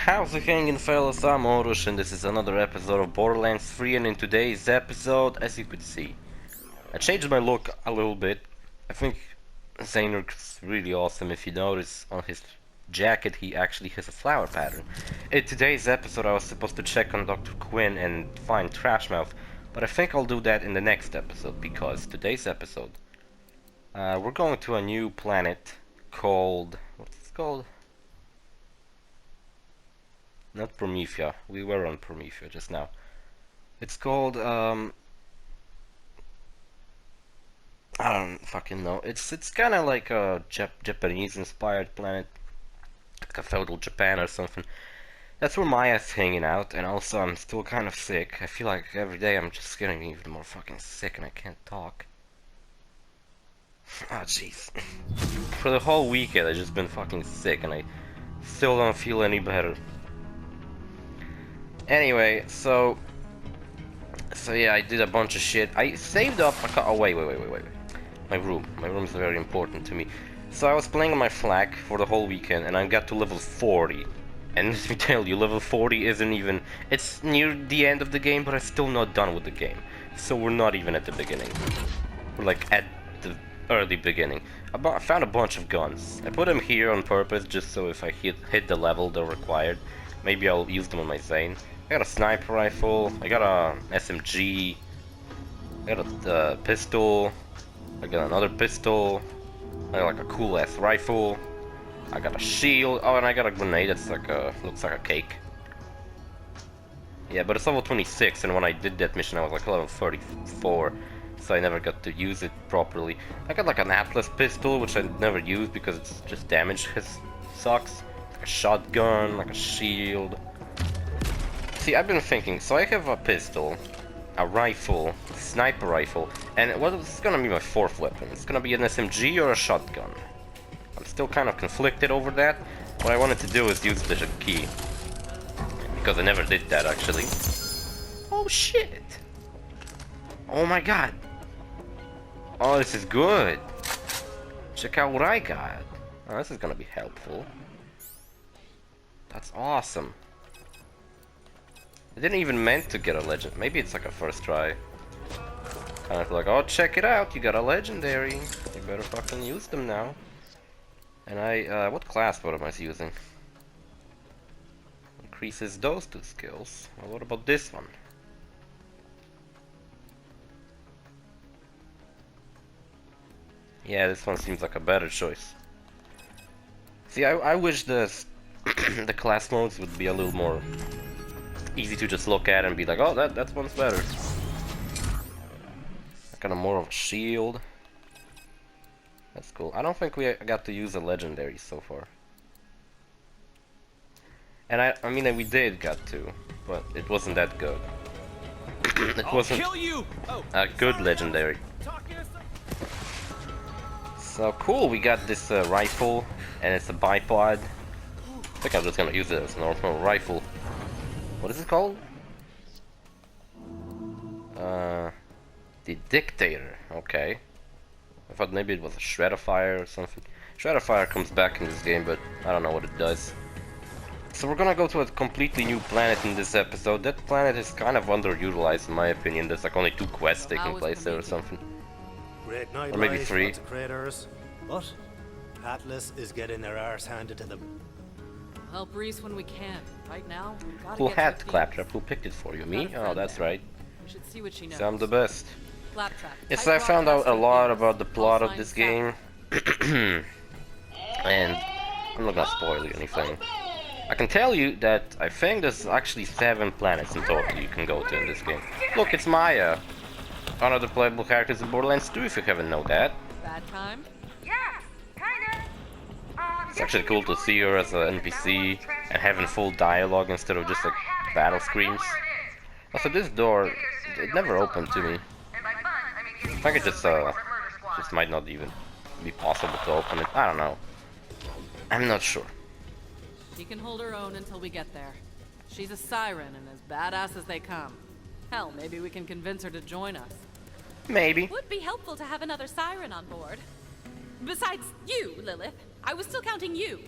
How's it hanging, fellas? I'm OrosZ and this is another episode of Borderlands 3, and in today's episode, as you could see, I changed my look a little bit. I think Zane looks really awesome. If you notice on his jacket, he actually has a flower pattern. In today's episode, I was supposed to check on Dr. Quinn and find Trashmouth, but I think I'll do that in the next episode, because today's episode, we're going to a new planet called... what's it called? Not Promethea. We were on Promethea just now. It's called, I don't fucking know. It's kind of like a Japanese-inspired planet, like a feudal Japan or something. That's where Maya's hanging out, and also I'm still kind of sick. I feel like every day I'm just getting even more fucking sick, and I can't talk. Ah, jeez. For the whole weekend, I've just been fucking sick, and I still don't feel any better. Anyway, so yeah, I did a bunch of shit. I saved up oh, wait. My room is very important to me. So I was playing on my flak for the whole weekend, and I got to level 40. And let me tell you, level 40 isn't even... it's near the end of the game, but I'm still not done with the game. So we're not even at the beginning. We're like at the early beginning. I found a bunch of guns. I put them here on purpose, just so if I hit the level they're required, maybe I'll use them on my Zane. I got a sniper rifle, I got a SMG, I got a pistol, I got another pistol, I got like a cool ass rifle, I got a shield, oh, and I got a grenade that's like a, looks like a cake. Yeah, but it's level 26, and when I did that mission I was like level 34, so I never got to use it properly. I got like an Atlas pistol, which I never used because it's just damage sucks. Like a shotgun, like a shield. See, I've been thinking, so I have a pistol, a rifle, a sniper rifle, and what's gonna be my fourth weapon? It's gonna be an SMG or a shotgun. I'm still kind of conflicted over that. What I wanted to do is use the key, because I never did that actually. Oh shit! Oh my god! Oh, this is good! Check out what I got! Oh, this is gonna be helpful. That's awesome. I didn't even meant to get a legend. Maybe it's like a first try. Kind of like, oh, check it out, you got a legendary. You better fucking use them now. And what class what am I using? Increases those two skills. Well, what about this one? Yeah, this one seems like a better choice. See, I wish the the class modes would be a little more easy to just look at and be like, oh, that one's better. Kind of more of a shield. That's cool. I don't think we got to use a legendary so far. And I mean, we did got to, but it wasn't that good. It wasn't a good legendary. So cool, we got this rifle, and it's a bipod. I think I'm just gonna use it as a normal rifle. What is it called? The Dictator. Okay. I thought maybe it was a Shredder-fire or something. Shredder-fire comes back in this game, but I don't know what it does. So we're gonna go to a completely new planet in this episode. That planet is kind of underutilized in my opinion. There's like only 2 quests taking place there or something. Great night, or maybe 3. But Atlas is getting their arse handed to them. Help Reese when we can. Right now, we've got to Cool get hat, to Claptrap. Who picked it for you? Me? Oh, that's right. We should see what she knows. So I'm the best. Claptrap. Yes, I found out a lot about the plot of this game. And I'm not gonna spoil you anything. I can tell you that I think there's actually 7 planets in total you can go to in this game. Look, it's Maya. One of the playable characters in Borderlands 2, if you haven't known that. Bad time? Yeah, kinda. It's actually cool to see her as an NPC and having full dialogue instead of just like battle screams. Also, this door, it never opened to me. I think it just might not even be possible to open it. I don't know. I'm not sure. She can hold her own until we get there. She's a siren and as badass as they come. Hell, maybe we can convince her to join us. Maybe. Would be helpful to have another siren on board. Besides you, Lilith. I was still counting you.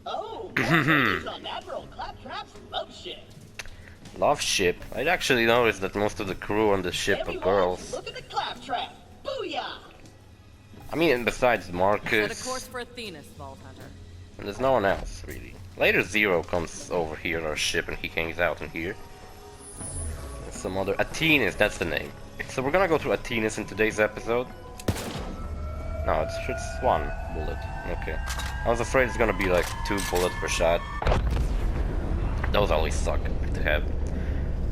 Oh, ladies on that roll. Claptrap's love ship. Love ship. I actually noticed that most of the crew on the ship are Everyone, girls. look at the claptrap. Booyah! I mean, besides Set a Marcus, course for Athena's, Vault Hunter. and there's no one else really. Later, Zero comes over here on our ship, and he hangs out in here. And some other Athena's, that's the name. So we're gonna go through Athena's in today's episode. No, it's just one bullet. Okay. I was afraid it's gonna be like 2 bullets per shot. Those always suck to have.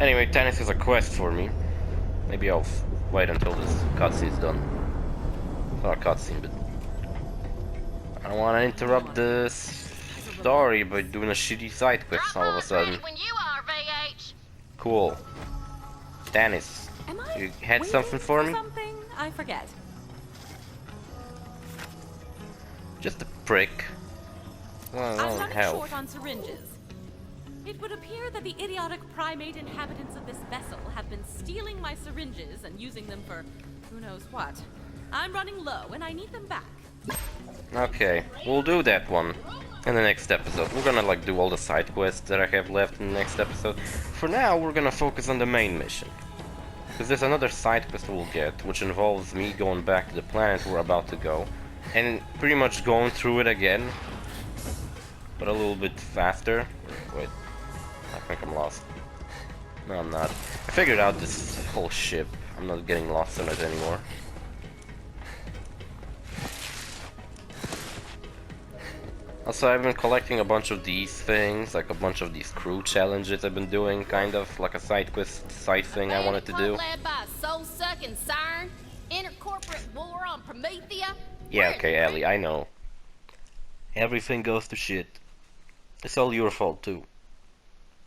Anyway, Tennis has a quest for me. Maybe I'll wait until this cutscene's done. It's not a cutscene, but I don't want to interrupt the story by doing a shitty side quest all of a sudden. When you are, VH. Cool. Dennis, Am I you had waiting something for me? Something? I forget. Just a prick. Well, I'm running hell. short on syringes. It would appear that the idiotic primate inhabitants of this vessel have been stealing my syringes and using them for who knows what. I'm running low and I need them back. Okay, we'll do that one in the next episode. We're gonna like do all the side quests that I have left in the next episode. For now, we're gonna focus on the main mission. Because there's another side quest we'll get, which involves me going back to the planet we're about to go. And pretty much going through it again. But a little bit faster. Wait, I think I'm lost. No, I'm not. I figured out this whole ship. I'm not getting lost in it anymore. Also, I've been collecting a bunch of these things, like a bunch of these crew challenges I've been doing, kind of like a side quest, side thing I wanted to do. Led by a soul-sucking siren, intercorporate war on Promethea. Yeah, okay, Ellie, I know. Everything goes to shit. It's all your fault, too.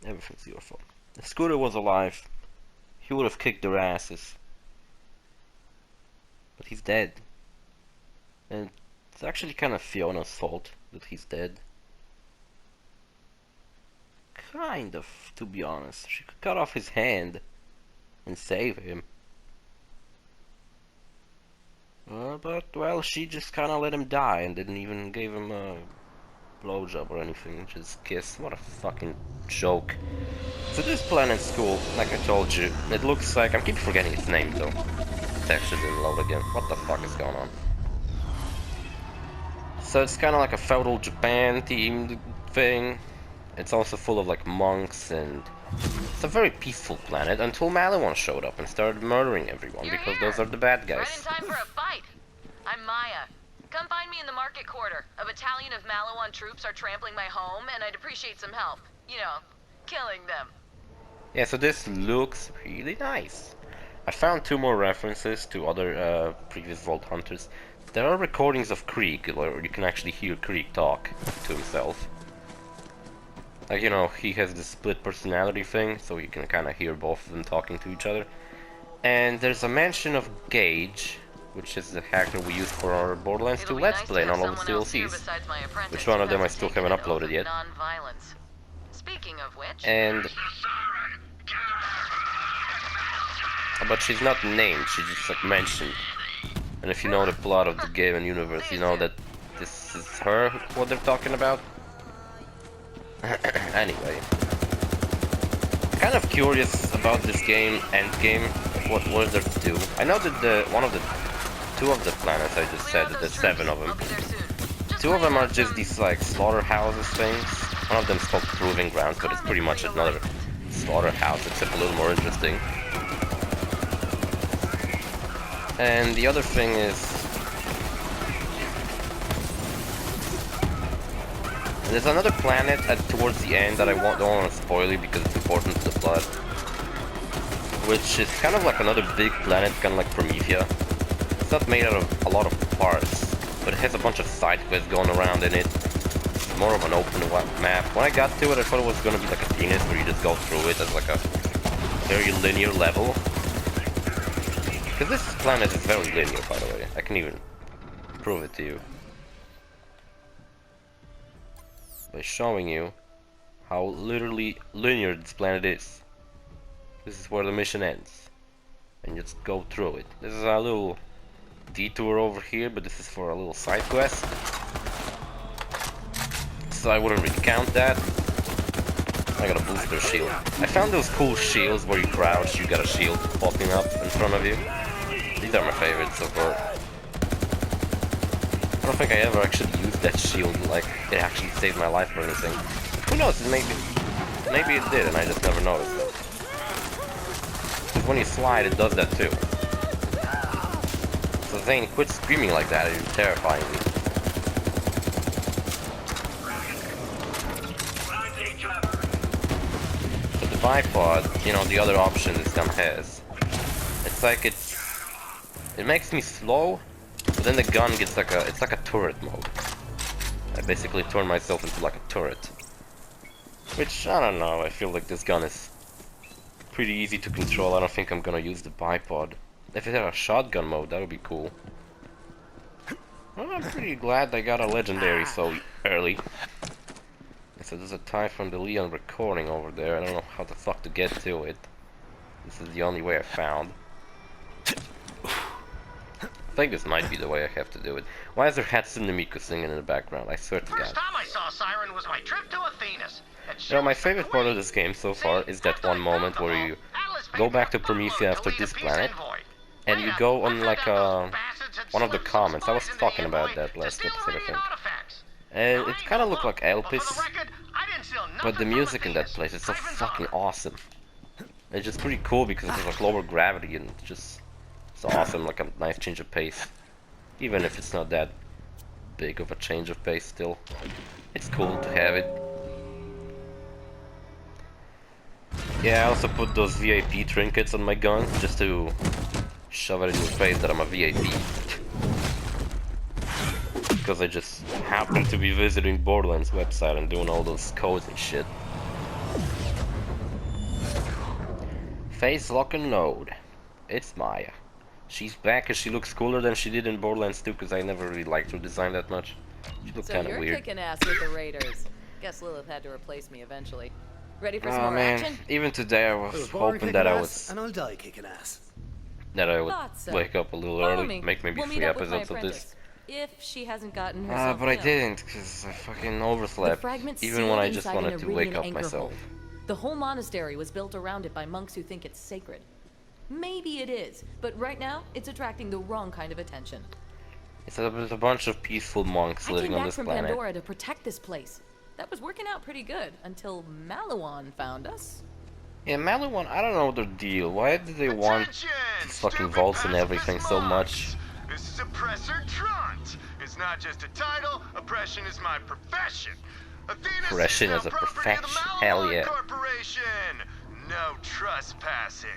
Everything's your fault. If Scooter was alive, he would have kicked their asses. But he's dead. And it's actually kind of Fiona's fault that he's dead. Kind of, to be honest. She could cut off his hand and save him. But, well, she just kind of let him die and didn't even give him a blowjob or anything. Just kiss. What a fucking joke. So this planet's cool, like I told you. It looks like... I keep forgetting its name, though. It actually didn't load again. What the fuck is going on? So it's kind of like a feudal Japan themed thing. It's also full of like monks, and it's a very peaceful planet until Maliwan showed up and started murdering everyone because those are the bad guys. Right in time for a fight. I'm Maya. Come find me in the market quarter. A battalion of Maliwan troops are trampling my home, and I'd appreciate some help. You know, killing them. Yeah, so this looks really nice. I found 2 more references to other previous Vault Hunters. There are recordings of Krieg, where you can actually hear Krieg talk to himself. Like, you know, he has this split personality thing, so you can kind of hear both of them talking to each other. And there's a mention of Gage, which is the hacker we used for our Borderlands 2 Let's Play and all of the DLCs. Which one of them I still haven't uploaded yet. Speaking of which... And... But she's not named, she's just like mentioned. And if you know the plot of the game and universe, you know that this is her, what they're talking about. Anyway. Kind of curious about this game, endgame, what was there to do. I know that two of the planets I just said, that there's 7 of them. 2 of them are just these like slaughterhouses things. One of them is called Proving Grounds, but it's pretty much another slaughterhouse, except a little more interesting. And the other thing is... There's another planet towards the end that I don't want to spoil you because it's important to the plot. Which is kind of like another big planet, kind of like Promethea. It's not made out of a lot of parts, but it has a bunch of side quests going around in it. It's more of an open map. When I got to it, I thought it was going to be like a Venus, where you just go through it as like a very linear level. Because this planet is very linear, by the way. I can even prove it to you. By showing you how literally linear this planet is. This is where the mission ends. And you just go through it. This is a little detour over here, but this is for a little side quest. so I wouldn't really count that. I got a booster shield. I found those cool shields where you crouch, you got a shield popping up in front of you. These are my favorites so far. I don't think I ever actually used that shield, like it actually saved my life or anything. Who knows, maybe it did and I just never noticed it. Because when you slide it does that too. So Zane, quit screaming like that, you're terrifying me. But the bipod, you know, the other option this gun has. It's like it makes me slow, but then the gun gets like it's like a turret mode. I basically turn myself into like a turret. Which, I don't know, I feel like this gun is pretty easy to control. I don't think I'm gonna use the bipod. If it had a shotgun mode, that would be cool. Well, I'm pretty glad I got a legendary so early. So there's a tie from the Leon recording over there. I don't know how the fuck to get to it. This is the only way I found. I think this might be the way I have to do it. Why is there Hatsune Miku singing in the background? I swear to God. First time I saw Siren was my trip to Athena's. You know, my favorite part of this game so far is that one moment where you go back to Promethea after this planet, and you go on like one of the comments. I was talking about that last episode, I think. And it kind of looked like Elpis, but the music in that place is so fucking awesome. It's just pretty cool because it's like lower gravity and it's awesome, like a nice change of pace. Even if it's not that big of a change of pace still. It's cool to have it. Yeah, I also put those VIP trinkets on my gun just to shove it in your face that I'm a VIP. Because I just happened to be visiting Borderlands website and doing all those codes and shit. Face lock and load. It's Maya. She's back and she looks cooler than she did in Borderlands 2 because I never really liked her design that much. She looked kind of weird. So you're kicking ass with the Raiders. Guess Lilith had to replace me eventually. Ready for some more man, action? even today I was hoping that I was... And I'll die kicking ass. That I would Thought so. wake up a little Follow early, me. make maybe We'll 3 meet up with my episodes of this. apprentice, if she hasn't gotten herself But I killed. didn't, because I fucking The overslept, fragment's even when I sealed just inside an wanted to wake Iridian up anchor myself. hold. The whole monastery was built around it by monks who think it's sacred. Maybe it is, but right now, it's attracting the wrong kind of attention. It's a bunch of peaceful monks I living came on back this from planet. Pandora to protect this place. That was working out pretty good, until Malawan found us. Yeah, Malawan, I don't know their deal. Why did they want these fucking vaults and everything so much? This is Oppressor Traunt. It's not just a title, oppression is my profession. Oppression is a profession, hell yeah. Corporation. No trespassing.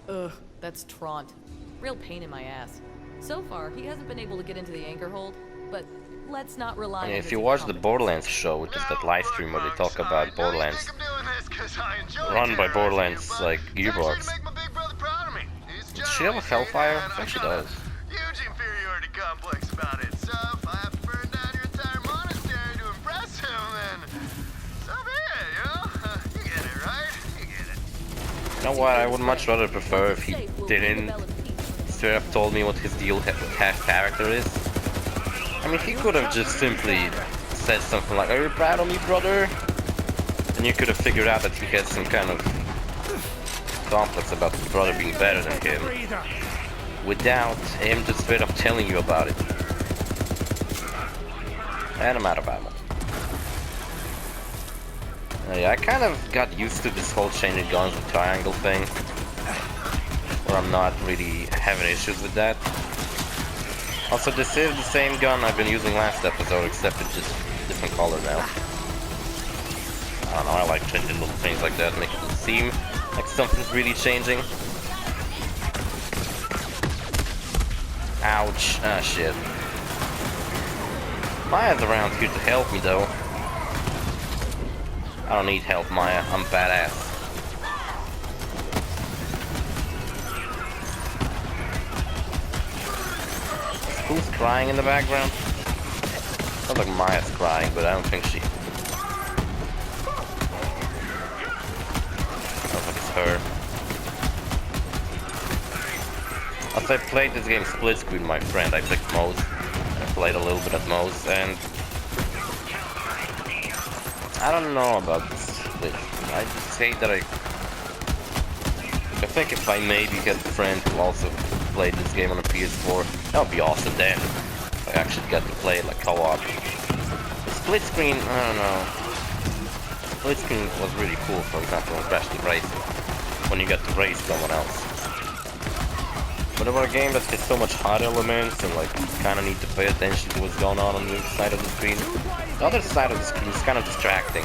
Ugh, that's Traunt. Real pain in my ass. So far, he hasn't been able to get into the anchor hold, but let's not rely on And his if you watch the incompetence. Borderlands show, which is that live stream where they talk about Borderlands, run by Borderlands, like, Gearbox. Does she have a Hellfire? I think she does. Huge inferiority complex about it. So if I have to burn down your entire monastery to impress him, then so be it, you know? You get it, right? You get it. You know what, I would much rather prefer if he didn't straight up told me what his deal with half character is. I mean, he could have just simply said something like, "Are you proud of me, brother?" And you could have figured out that he had some kind of complex about his brother being better than him, without him just straight up telling you about it. And I'm out of ammo. Yeah, I kind of got used to this whole changing guns and triangle thing, where I'm not really having issues with that. Also, this is the same gun I've been using last episode, except it's just different color now. I don't know, I like changing little things like that, make it seem like something's really changing. Ouch. Ah, shit. Maya's around here to help me, though. I don't need help, Maya. I'm badass. Who's crying in the background? Sounds like Maya's crying, but I don't think she... Sounds like it's her. As I played this game split screen, my friend, I picked Moe's. I played a little bit at Moe's, and I don't know about this. I just say that I think if I maybe get a friend who also played this game on a PS4, that would be awesome then. If I actually get to play it like co-op. The split screen, I don't know. Split screen was really cool, for example, in Crash Team Racing, when you get to race someone else. But about a game that has so much hard elements and like you kind of need to pay attention to what's going on the other side of the screen. The other side of the screen is kind of distracting.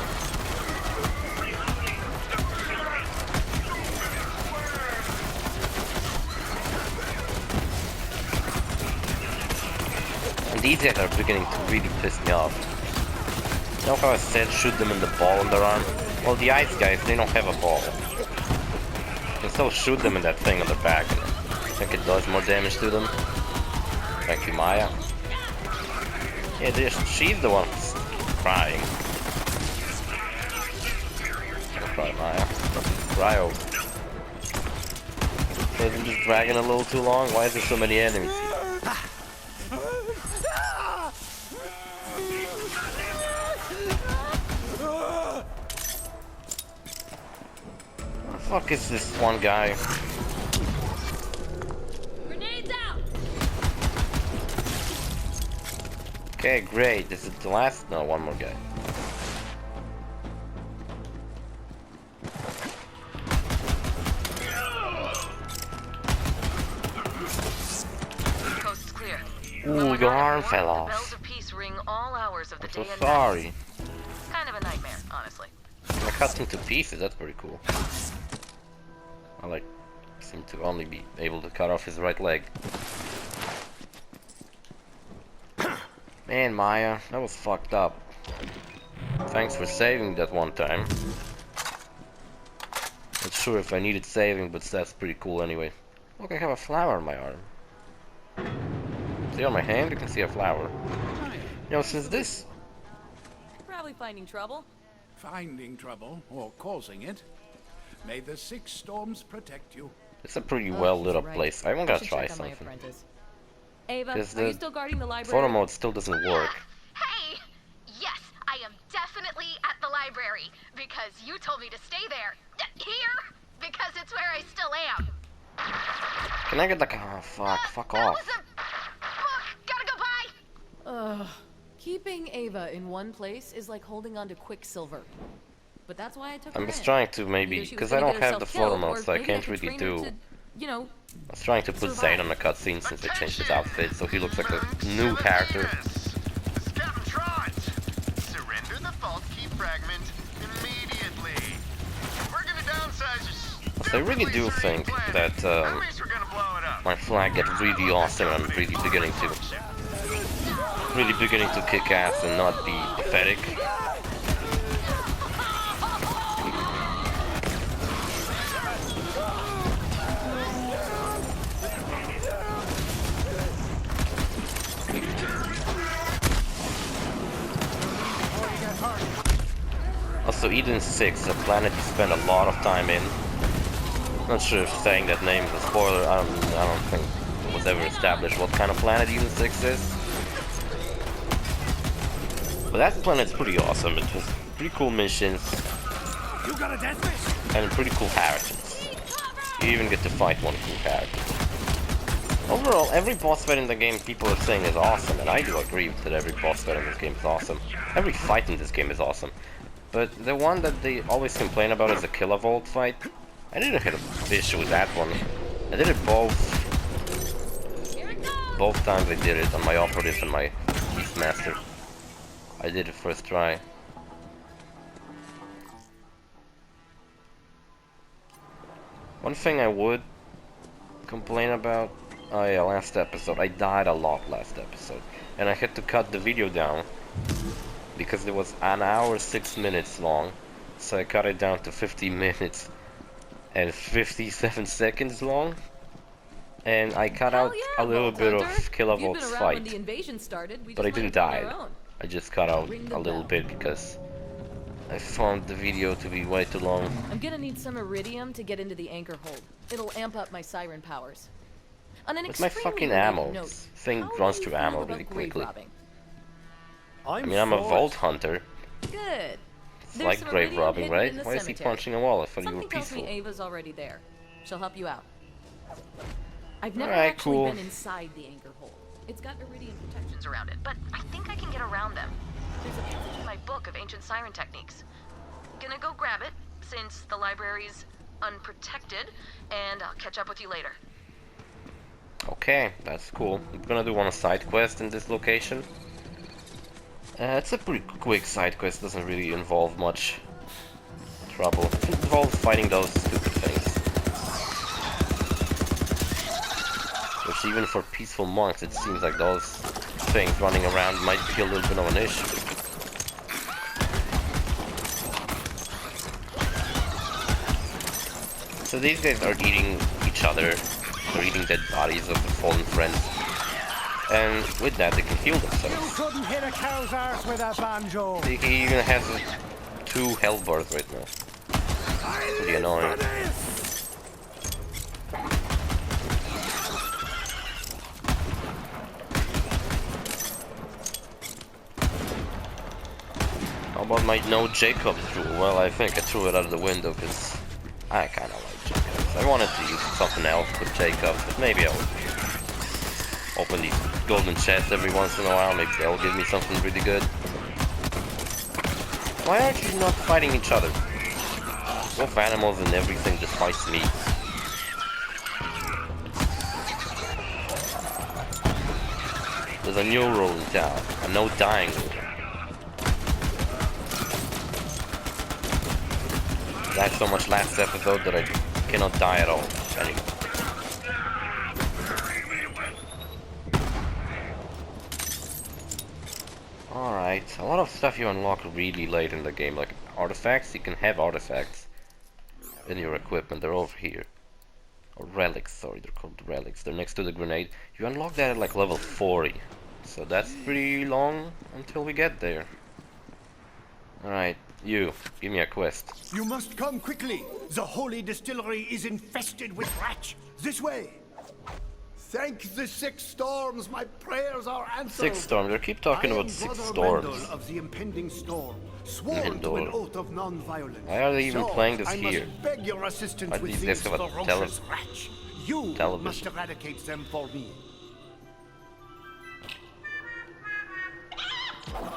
And these guys are beginning to really piss me off. You know how I said shoot them in the ball on their arm? Well, the ice guys, they don't have a ball. You can still shoot them in that thing on the back. I think it does more damage to them. Thank you, Maya. Yeah, she's the one who's crying. Don't cry, Maya. Cry over. So isn't this dragging a little too long? Why is there so many enemies? What the fuck is this one guy? Okay, great. This is the last. No, one more guy. Coast is clear. Ooh, your arm fell The off. bells of peace ring all hours of the I'm day so and sorry. night. Kind of a nightmare, honestly. I cut him to pieces. That's pretty cool. I like seem to only be able to cut off his right leg. Man, Maya, that was fucked up. Thanks for saving that one time. Not sure if I needed saving, but that's pretty cool anyway. Look, I have a flower on my arm. See on my hand, you can see a flower. You know, since this... Probably finding trouble. Finding trouble, or causing it. May the 6 storms protect you. It's a pretty well lit up Right. place. I'm I gonna should try check on my something. apprentice. Ava, Because are you the still guarding the library? photo mode still doesn't work. Hey! Yes, I am definitely at the library because you told me to stay there. Here? Because it's where I still am. Can I get like... Oh, fuck That off. was a book. Gotta go by. Keeping Ava in one place is like holding on to Quicksilver. But that's why I took her I'm just in. trying to maybe... Either she was Because I gonna don't get have the herself photo killed, mode, or so I maybe can't could really train her do... to, you know, I was trying to put Zane on the cutscene since they changed his outfit, so he looks like a new character. This is Captain Traunt. Surrender the fault key fragment immediately. We're gonna downsize your So I really do think that At least we're gonna blow it up. my flag gets really awesome and I'm really beginning to kick ass and not be pathetic. Also, Eden 6, a planet you spend a lot of time in. Not sure if saying that name is a spoiler. I don't think it was ever established what kind of planet Eden 6 is. But that planet's pretty awesome. It has pretty cool missions. You got a death wish? And pretty cool characters. You even get to fight one cool character. Overall, every boss fight in the game people are saying is awesome, and I do agree that every boss fight in this game is awesome. Every fight in this game is awesome. But the one that they always complain about is the Kilovolt fight. I didn't hit an issue with that one. I did it both times I did it on my Operative and my Beastmaster. I did it first try. One thing I would complain about, oh yeah, last episode. I died a lot last episode. And I had to cut the video down because it was an hour 6 minutes long. So I cut it down to 50 minutes and 57 seconds long. And I cut out a little bit of Kilovolt's fight. When the invasion started, we But I just let didn't it on die. our own. I just cut out Ring the a little bell. bit because I found the video to be way too long. I'm gonna need some iridium to get into the anchor hold. It'll amp up my siren powers. On an With my extremely fucking related ammo, note, this thing how runs do you through feel ammo about really grave quickly. robbing? I mean, I'm a for it. Vault Hunter. Good. It's There's like some grave iridium robbing, hidden right? in the Why is he cemetery. punching a wall? I thought you were Something tells peaceful. me Ava's already there. She'll help you out. I've never Alright, actually cool. been inside the anchor hold. It's got iridium protections around it. But I think I can get around them. There's a passage in my book of ancient siren techniques. Gonna go grab it, since the library's unprotected, and I'll catch up with you later. Okay, that's cool. I'm gonna do one side quest in this location. It's a pretty quick side quest, doesn't really involve much trouble. It involves fighting those stupid things. Which even for peaceful monks, it seems like those things running around might be a little bit of an issue. So these guys are eating each other. They're eating dead bodies of the fallen friends. And with that, they can heal themselves. Couldn't hit a cow's arse with a banjo. He even has 2 health bars right now. Pretty annoying. How about my no Jacob through? Well, I think I threw it out of the window because I kind of like Jacobs. I wanted to use something else with Jacob, but maybe I'll open these golden chests every once in a while. Maybe they'll give me something really good. Why aren't you not fighting each other? Wolf animals and everything just fights me. There's a new rule in town, a no dying rule. I died so much last episode that I cannot die at all anymore. Alright, a lot of stuff you unlock really late in the game, like artifacts. You can have artifacts in your equipment, they're over here. Or relics, sorry, they're called relics. They're next to the grenade. You unlock that at like level 40. So that's pretty long until we get there. Alright, you, give me a quest. You must come quickly. The holy distillery is infested with rats. This way. Thank the 6 storms, my prayers are answered. 6 storms, they keep talking about 6 storms. Of the impending storm, sworn to an oath of non-violence. Why are they even playing this I here? must beg your assistance Why with do these these guys have a ferocious rats. You television? must eradicate them for me.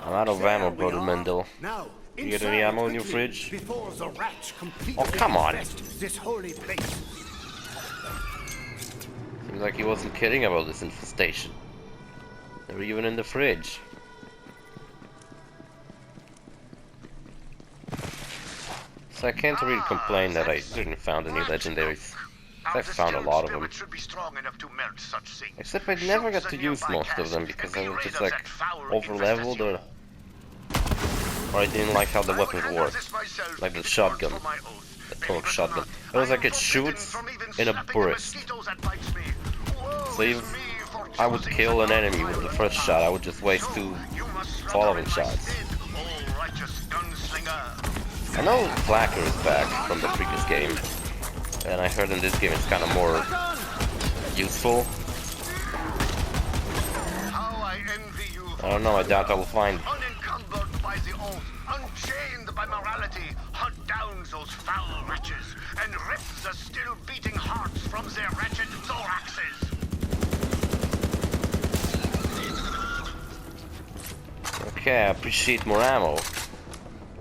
I'm out of ammo, brother Mendel. Now, You get any ammo in your quickly, fridge? Before the rats completely Oh, come on. infest this holy place. Seems like he wasn't kidding about this infestation. They were even in the fridge. So I can't really complain that I didn't found any legendaries. I found a lot of them. Except I never got to use most of them because I was just like over-leveled or I didn't like how the weapons worked. Like the shotgun. The torque shotgun. It was like it shoots in a burst. So if I would kill an enemy with the first shot, I would just waste 2 following shots. I know Flacker is back from the previous game, and I heard in this game it's kind of more useful. I don't know, I doubt I will find. Unencumbered by the oath, unchained by morality, hunt down those foul wretches and rip the still beating hearts from their wretched thoraxes. Okay, I appreciate more ammo.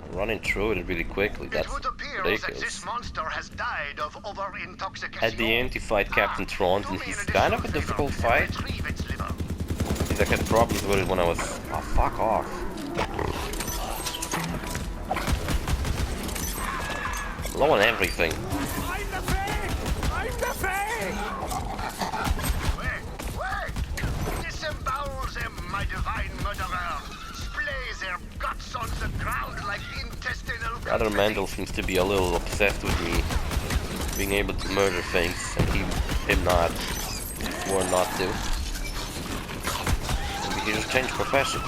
I'm running through it really quickly, that's It would appear that ridiculous. this monster has died of over-intoxication. At the end you fight Captain Traunt and he's kind of a difficult fight. Because I had problems with it when I was... Oh, fuck off. I'm low on everything. I'm the Fae! I'm the Fae! Wait! Disembowel them, my divine murderer! Splay their guts on the ground like intestinal... Brother Mendel seems to be a little obsessed with me being able to murder things and him not. Or not to. Maybe he should change professions.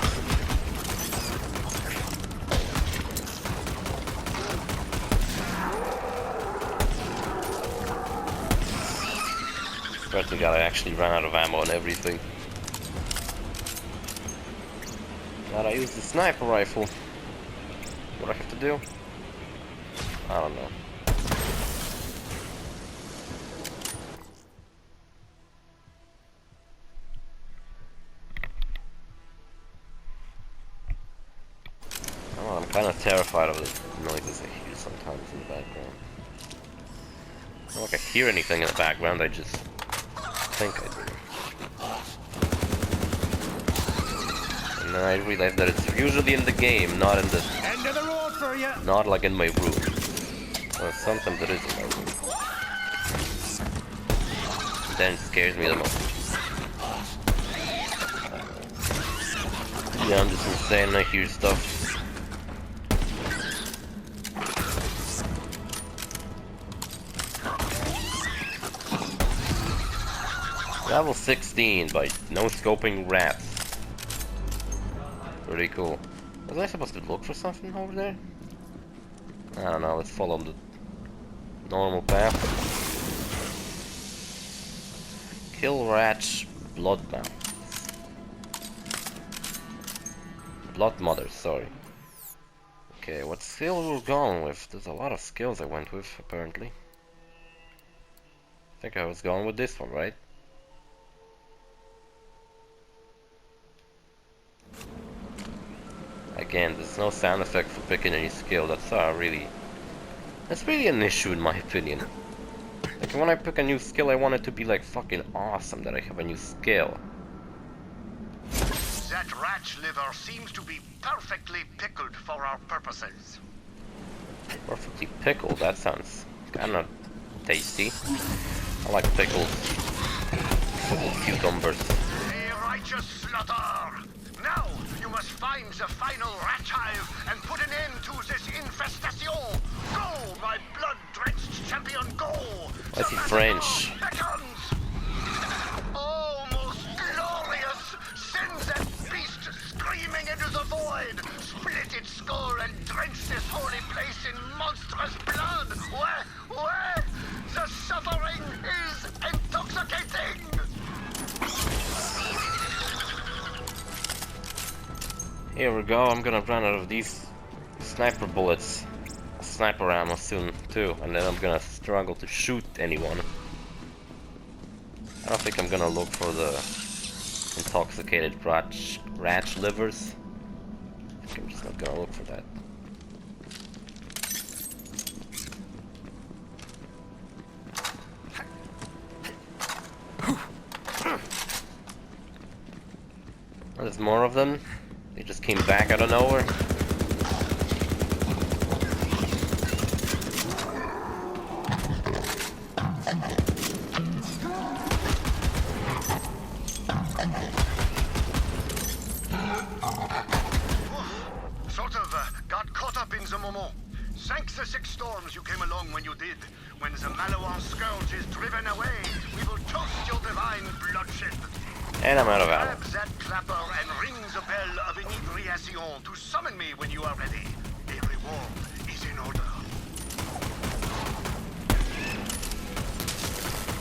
First God, I actually ran out of ammo and everything. Glad I used the sniper rifle. What I have to do? I don't know. Oh, I'm kind of terrified of the noises I hear sometimes in the background. It's not like I hear anything in the background, I just think I do. And then I realize that it's usually in the game, not in the... End of the road for you. Not like in my room. Well, sometimes it is in my room. Then it scares me the most. Yeah, I'm just insane and I hear stuff. Level 16 by no-scoping rats. Pretty cool. Was I supposed to look for something over there? I don't know, let's follow the normal path. Kill rats, bloodmouth. Blood mother, sorry. Okay, what skill we're going with? There's a lot of skills I went with, apparently. I think I was going with this one, right? Again, there's no sound effect for picking any skill. That's really an issue in my opinion. Like when I pick a new skill, I want it to be like fucking awesome that I have a new skill. That rat's liver seems to be perfectly pickled for our purposes. Perfectly pickled? That sounds kinda tasty. I like pickles. Pickled cucumbers. A righteous slaughter! Now, you must find the final rat hive and put an end to this infestation! Go, my blood-drenched champion, go! I see French. Beckons! Oh, most glorious! Send that beast screaming into the void! Split its skull and drench this holy place in monstrous blood! Where? The suffering is intoxicating! Here we go, I'm gonna run out of these sniper bullets, sniper ammo soon too, and then I'm gonna struggle to shoot anyone. I don't think I'm gonna look for the intoxicated rat livers. I think I'm just not gonna look for that. Oh, there's more of them. They just came back out of nowhere. Sort of got caught up in the moment. Thank the 6 storms you came along when you did. When the Maliwan scourge is driven away, we will toast your divine bloodshed. And I'm out of ammo. Grab that clapper and ring the bell of inebriation to summon me when you are ready. A reward is in order.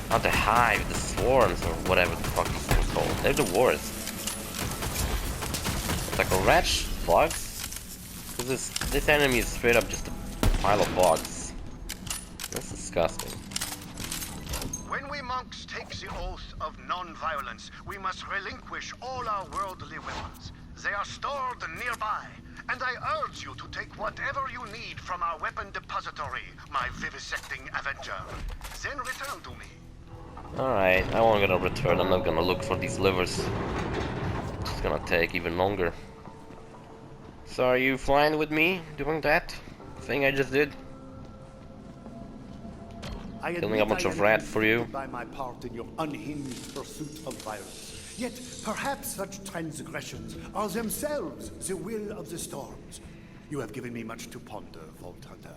Not the hive, the swarms, or whatever the fuck these things are called. They're the worst. It's like a rat bugs? Because this enemy is straight up just a pile of bugs. That's disgusting. When we monks take the oath of non-violence, we must relinquish all our worldly weapons. They are stored nearby, and I urge you to take whatever you need from our weapon depository, my vivisecting avenger. Then return to me. Alright, I won't gonna return. I'm not gonna look for these livers. It's gonna take even longer. So are you fine with me doing that thing I just did? Killing a bunch of rats for you? By my part in your unhinged pursuit of violence. Yet, perhaps such transgressions are themselves the will of the storms. You have given me much to ponder, Vault Hunter,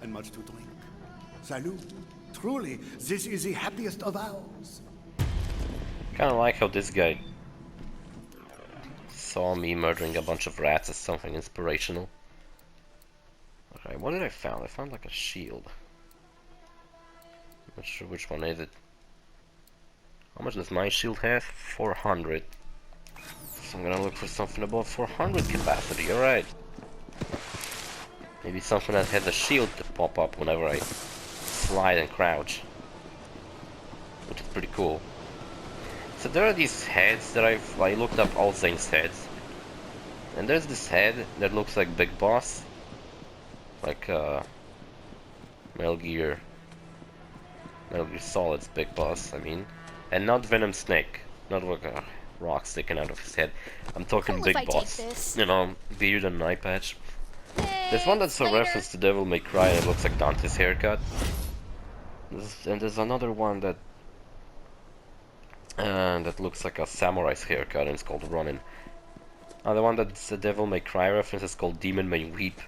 and much to drink. Salut. Truly, this is the happiest of hours. Kinda like how this guy saw me murdering a bunch of rats as something inspirational. Okay, what did I found? I found like a shield. Not sure which one is it. How much does my shield have? 400. So I'm gonna look for something above 400 capacity, alright. Maybe something that has a shield to pop up whenever I slide and crouch. Which is pretty cool. So there are these heads that I looked up all Zane's heads. And there's this head that looks like Big Boss. Like Metal Gear Solid's Big Boss, I mean. And not Venom Snake. Not like a rock sticking out of his head. I'm talking Cool Big if I Boss. take this. You know, beard and an eye patch. There's one that's a reference to Devil May Cry and it looks like Dante's haircut. And there's another one that that looks like a samurai's haircut and it's called Ronin. The one that's a Devil May Cry reference is called Demon May Weep.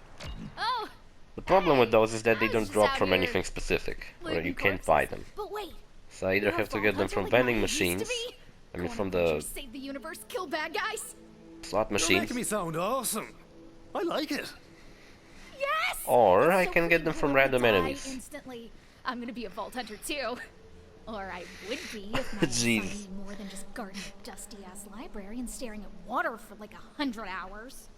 Oh, The problem with those is that they I was don't just drop out from here anything specific, or looting you can't corpses. buy them. But wait, So I either have to get them from vending machines, I mean from the save the universe, kill bad guys. slot You're machines, making me sound awesome. I like it. Yes. or I So can get pretty them from cool to random die enemies. Instantly. I'm gonna be a vault hunter too. Or I would be if my Jeez. assigned me more than just guarding a dusty-ass library and staring at water for like 100 hours.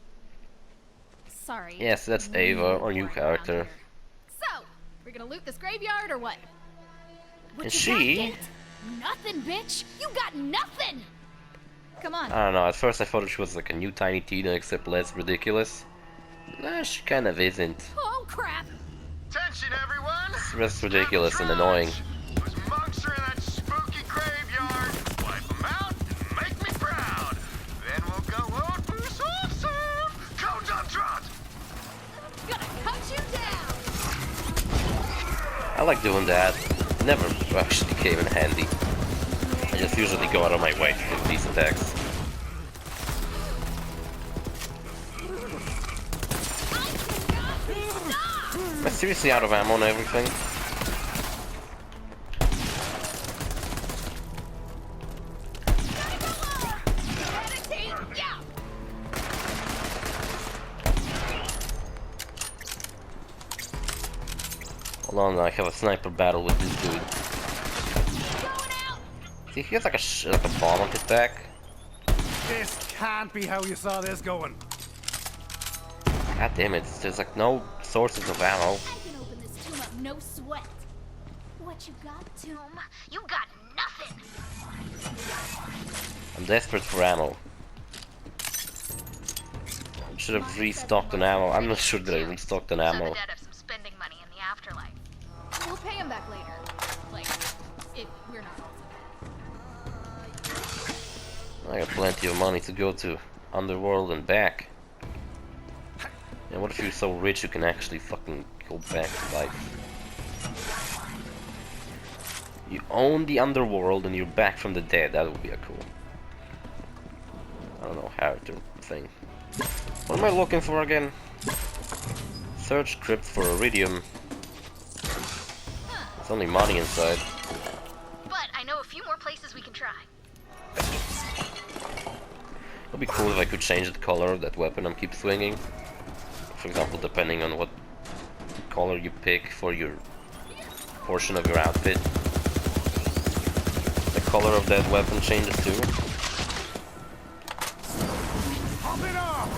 Sorry. Yes, that's really Ava, our new boring character. around here. So, we're gonna loot this graveyard or what? What And you she- got, Kate? Nothing, bitch! You got nothing! Come on. I don't know, at first I thought she was like a new Tiny Tina, except less ridiculous. Nah, she kind of isn't. Oh, crap! Attention, everyone! It's just ridiculous and annoying. Those monks are in that spooky graveyard. Wipe them out and make me proud. Then we'll go out for some Captain Traunt! Gonna cut you down! I like doing that. Never actually came in handy. I just usually go out of my way to do these attacks. Am I seriously out of ammo and everything? Yeah! Hold on, I have a sniper battle with this dude. Going out! See, he has like a bomb on his back. This can't be how you saw this going. God damn it, there's like no sources of ammo. I can open this tomb up, no sweat. What you got, tomb? You got nothing! I'm desperate for ammo. I should have restocked on ammo. I'm not sure that I restocked on So the ammo. debt of some spending money in the afterlife. We'll pay him back later. Like, if we're not also. I got plenty of money to go to Underworld and back. And what if you're so rich you can actually fucking go back to life? You own the Underworld and you're back from the dead. That would be a cool, I don't know, character thing. What am I looking for again? Search crypt for iridium. There's only money inside. But I know a few more places we can try. It'd be cool if I could change the color of that weapon and keep swinging. For example, depending on what color you pick for your portion of your outfit, the color of that weapon changes too. Pop it off!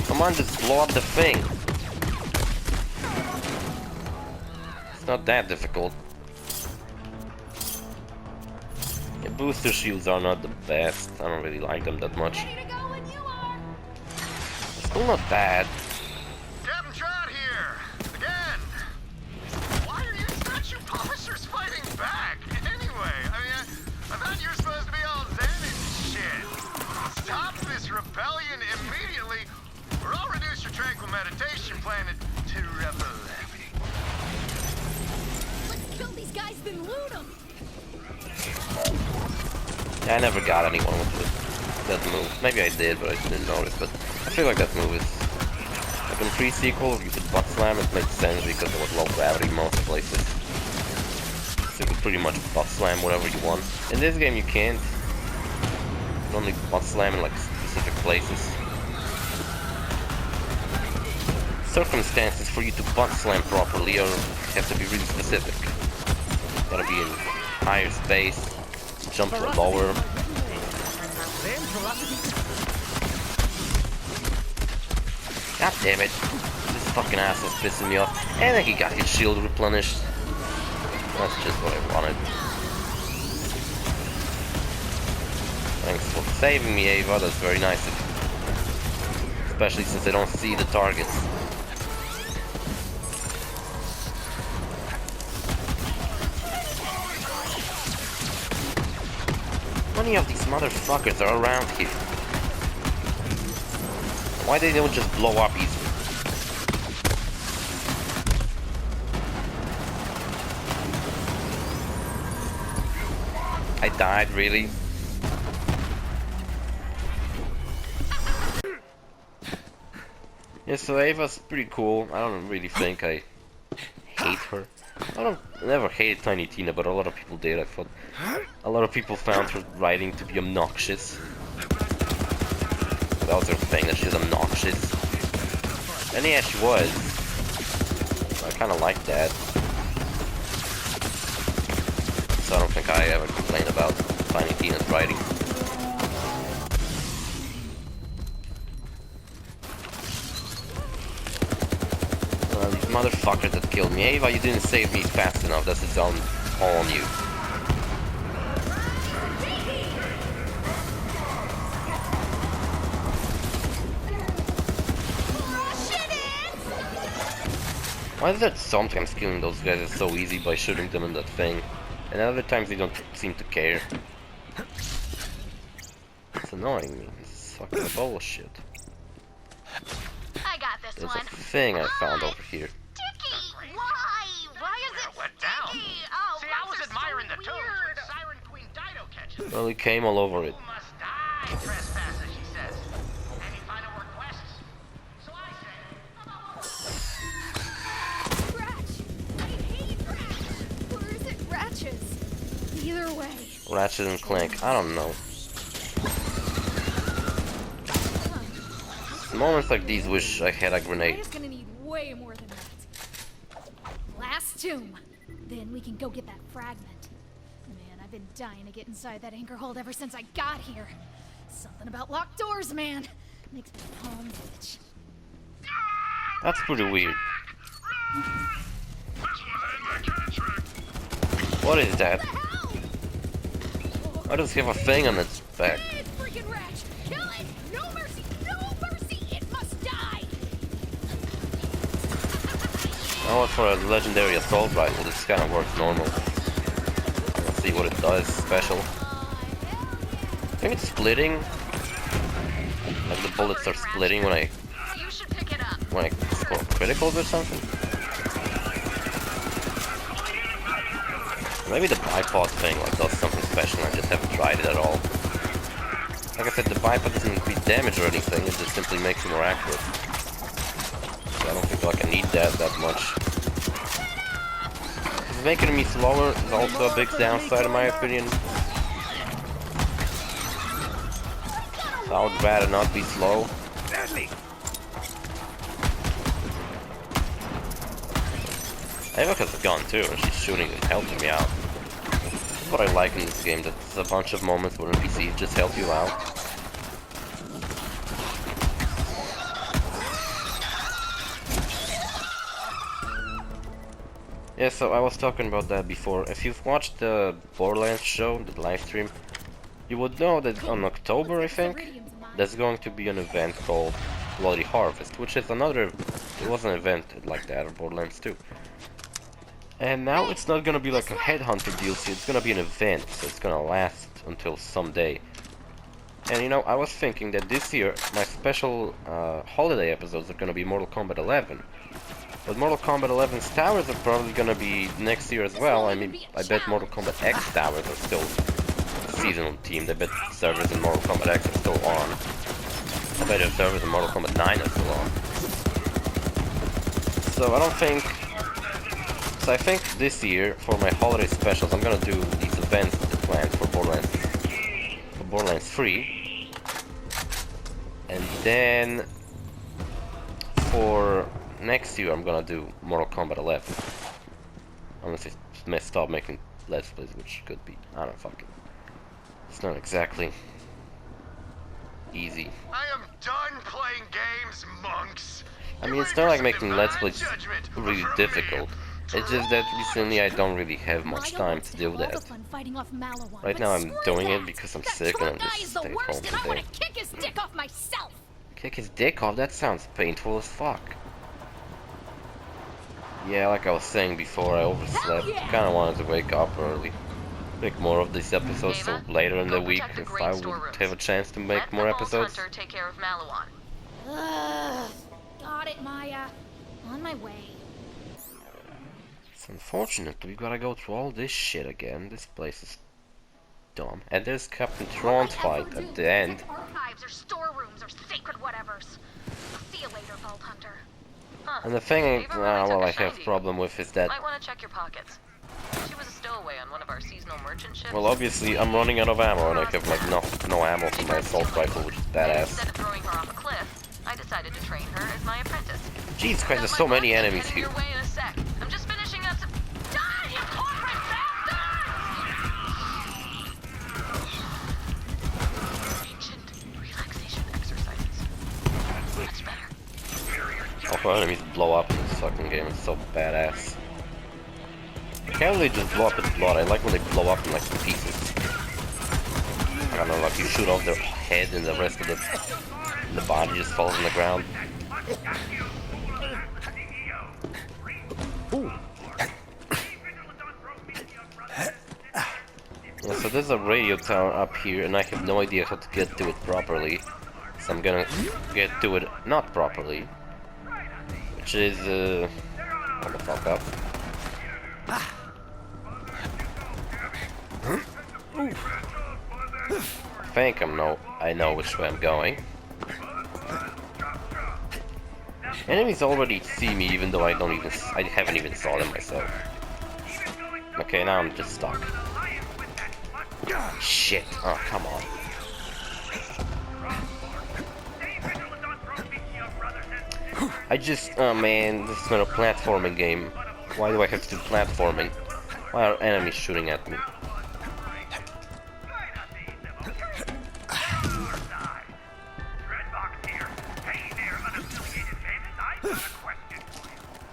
Come on, just blow up the thing. It's not that difficult. Yeah, booster shields are not the best. I don't really like them that much. Ready to go when you are! Still not bad. Captain Traunt here! Again! Why are you statue polishers fighting back? Anyway, I thought you were supposed to be all zen and shit. Stop this rebellion immediately, or I'll reduce your tranquil meditation planet to rubble. Let's kill these guys, then loot them! Yeah, I never got anyone with that move. Maybe I did, but I didn't notice. But I feel like that move is... Like in pre-sequel, you could butt slam, it makes sense because it was low gravity most places. So you could pretty much butt slam whatever you want. In this game you can't. You can only butt slam in like specific places. Circumstances for you to butt slam properly, or have to be really specific. Gotta be in higher space, jump lower. God damn it. This fucking asshole's pissing me off. And then he got his shield replenished. That's just what I wanted. Thanks for saving me, Ava. That's very nice of you. Especially since I don't see the targets. How many of these motherfuckers are around here? Why they don't just blow up easily? I died, really? Yeah, so Ava's pretty cool. I don't really think I hate her. I never hated Tiny Tina, but a lot of people did. I thought a lot of people found her writing to be obnoxious. That was her thing, that she's obnoxious. And yeah, she was. I kind of liked that. So I don't think I ever complained about Tiny Tina's writing. These motherfuckers that killed me. Ava, you didn't save me fast enough. That's its all on you. Why is that sometimes killing those guys is so easy by shooting them in that thing, and other times they don't seem to care? It's annoying me. This is fucking bullshit. I got this There's one. a thing I found over here. Dicky, why? Why is it Went down. sticky? Oh, See, I was bugs are admiring so the toes weird. when Siren Queen Dido catches. Well, it came all over it. Who must die, trespasser, she says. Any final requests? So I say... Ratch! I hate Ratch! Or is it Ratches? Either way. Ratchet and Clank. I don't know. Moments like these wish I had a grenade. It's gonna need way more than that. Last tomb. Then we can go get that fragment. Man, I've been dying to get inside that anchor hold ever since I got here. Something about locked doors, man. Makes me palm itch. That's pretty weird. What is that? Why does he have a thing on its back? Freaking Ratch! Kill it! No mercy! No mercy! It must die! I went for a legendary assault rifle. This kind of works normal. Let's see what it does special. I think it's splitting. Like the bullets are splitting when I score criticals or something. Maybe the bipod thing like does something special. I just haven't tried it at all. Like I said, the bipod doesn't increase damage or anything. It just simply makes it more accurate. So I don't think like I need that much. Making me slower is also a big downside in my opinion. So I would rather not be slow. Ava has a gun too, and she's shooting and helping me out. That's what I like in this game, that there's a bunch of moments where NPCs just help you out. Yeah, so I was talking about that before. If you've watched the Borderlands show, the live stream, you would know that on October, I think, there's going to be an event called Bloody Harvest, which is another... It was an event like that of Borderlands 2. And now it's not gonna be like a Headhunter DLC, it's gonna be an event, so it's gonna last until someday. And you know, I was thinking that this year, my special holiday episodes are gonna be Mortal Kombat 11. But Mortal Kombat 11's towers are probably gonna be next year as well. I mean, I bet Mortal Kombat X towers are still seasonal themed. I bet servers in Mortal Kombat X are still on. I bet the servers in Mortal Kombat 9 are still on. So I don't think... So I think this year, for my holiday specials, I'm gonna do these events planned for Borderlands 3. And then for next year I'm gonna do Mortal Kombat 11. Unless I stop making Let's Plays, which could be. I don't know, fuck it. It's not exactly easy. I am done playing games, monks. I mean, it's not like making Let's Plays really difficult. It's just that recently I don't really have much time to do that. Right now I'm doing it because I'm sick and I'm just staying home today. Kick his dick off myself. Kick his dick off? That sounds painful as fuck. Yeah, like I was saying before, I overslept. Kinda wanted to wake up early. Make more of these episodes so later in the week, if I would have a chance to make more episodes. Hunter take care of Malawan. Ugh. Got it, Maya. On my way. It's unfortunate we gotta go through all this shit again. This place is dumb. And there's Captain Traunt fight at the end. Archives or storerooms or sacred whatevers. See you later, Vault Hunter. Huh. And the thing, Ava really took well, a I have shine to problem with is that, Might want to check your pockets. She was a stowaway on one of our seasonal merchant ships. well, obviously I'm running out of ammo and I have like no ammo for my assault rifle, which is badass. Instead of throwing her off a cliff, I decided to train her as my apprentice. Jesus Christ, there's so many enemies here. Your way in a sec. I'm just finishing up some. Die, you corporate bastard! Ancient relaxation exercises. Much better. Also, enemies blow up in this fucking game. It's so badass. Can't really just blow up with blood. I like when they blow up in like pieces. I don't know, like you shoot off their head and the rest of the body just falls on the ground. Ooh. Yeah, so there's a radio tower up here, and I have no idea how to get to it properly. So I'm gonna get to it not properly, which is hold the fuck up. I think I know which way I'm going. Enemies already see me, even though I haven't even saw them myself. Okay, now I'm just stuck. Shit! Oh, come on. Oh man, this is not a platforming game. Why do I have to do platforming? Why are enemies shooting at me?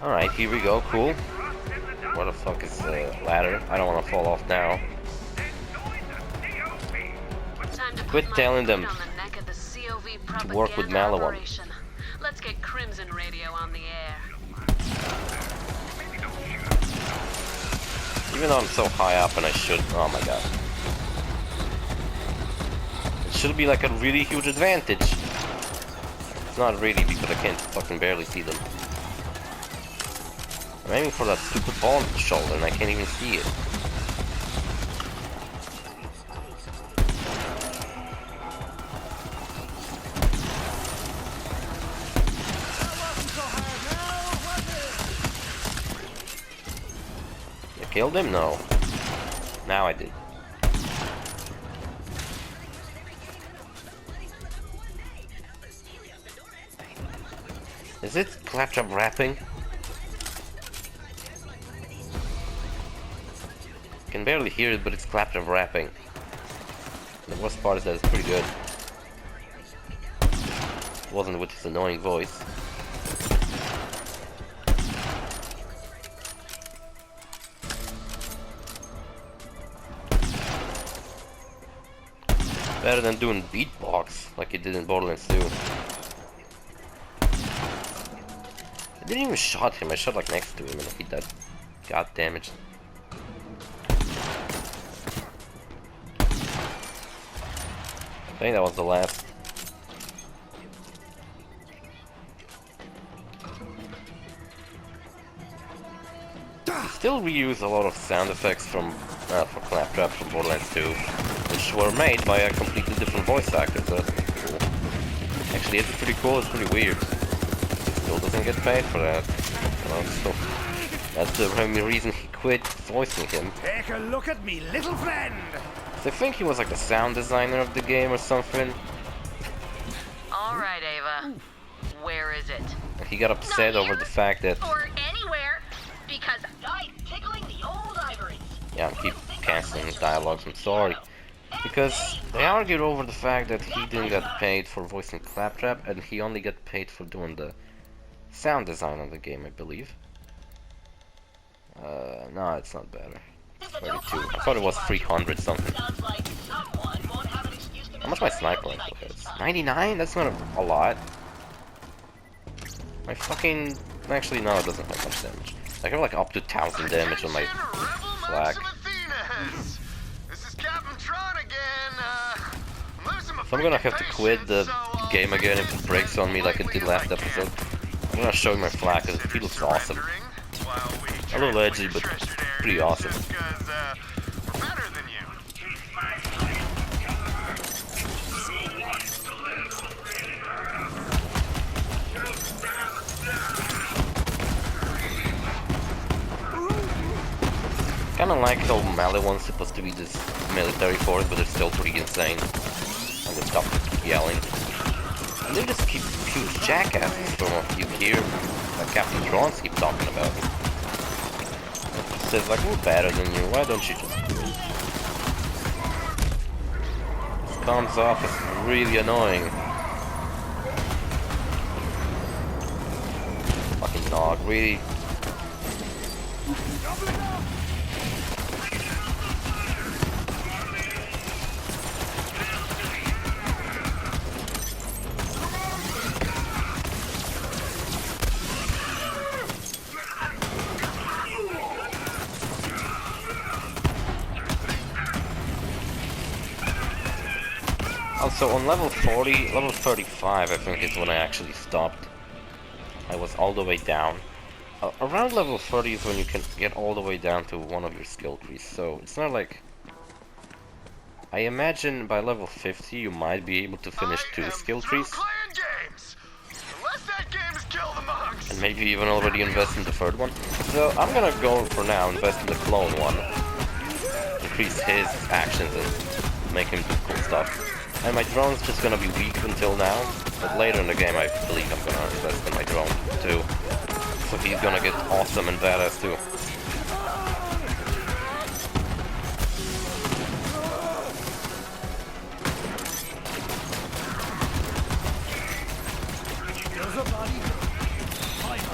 Alright, here we go, cool. What the fuck is the ladder? I don't want to fall off now. Quit telling them to work with Malawan. Let's get Crimson Radio on the air. Even though I'm so high up and I should... Oh my god. It should be like a really huge advantage. It's not really because I can't fucking barely see them. I'm aiming for that stupid ball on the shoulder and I can't even see it. You killed him? No. Now I did. Is it claptrap rapping? I can barely hear it, but it's claptrap rapping. The worst part is that it's pretty good. It wasn't with his annoying voice. Better than doing beatbox like he did in Borderlands 2. I didn't even shot him, I shot like next to him and he died. Got damaged. I think that was the last. Still reuse a lot of sound effects from for Claptrap from Borderlands 2, which were made by a completely different voice actor, so that's cool. Actually, it's pretty cool, it's pretty weird. He still doesn't get paid for that. So that's the reason he quit voicing him. Take a look at me, little friend! I think he was like the sound designer of the game or something. Alright, Ava. Where is it? He got upset over the fact that... Or anywhere, because Guy tickling the old ivories. Yeah, I keep canceling dialogues, I'm sorry. Because they argued over the fact that he didn't get paid for voicing Claptrap, and he only got paid for doing the sound design of the game, I believe. No, it's not better. It's 32. I thought it was 300 something. Sounds like someone won't have an excuse to How much my sniper rifle hits? 99? That's not a lot. My fucking... Actually, no, it doesn't have much damage. I have like up to 1000 damage on my flag. This is Captain Traunt again. So I'm gonna have to quit the game again if it breaks on me like it did last episode. I'm gonna show you my flag because it feels awesome. A little edgy, but pretty awesome. Kinda like how melee one's supposed to be this military force, but it's still pretty insane. I'm gonna stop yelling. And they just keep huge jackasses from what you hear that Captain Traunt keep talking about. It says like, we're better than you, why don't you just do it? This comes off as really annoying. Fucking dog, really? Also on level 40, level 35 I think is when I actually stopped. I was all the way down. Around level 30 is when you can get all the way down to one of your skill trees, so it's not like... I imagine by level 50 you might be able to finish 2 skill trees. And maybe even already invest in the third one. So I'm gonna go for now, invest in the clone one. Increase his actions and make him do cool stuff. And my drone's just gonna be weak until now, but later in the game I believe I'm gonna invest in my drone too. So he's gonna get awesome and badass too.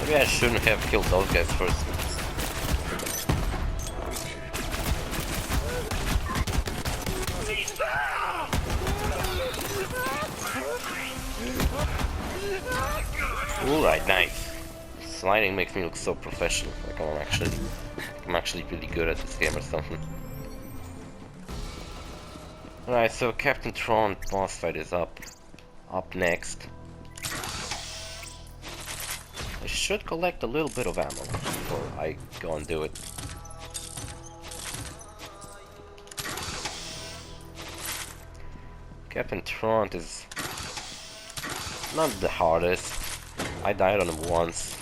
Maybe I shouldn't have killed those guys first. Alright, nice. Sliding makes me look so professional, like I'm actually really good at this game or something. Alright, so Captain Traunt boss fight is up next. I should collect a little bit of ammo before I go and do it. Captain Traunt is not the hardest. I died on him once.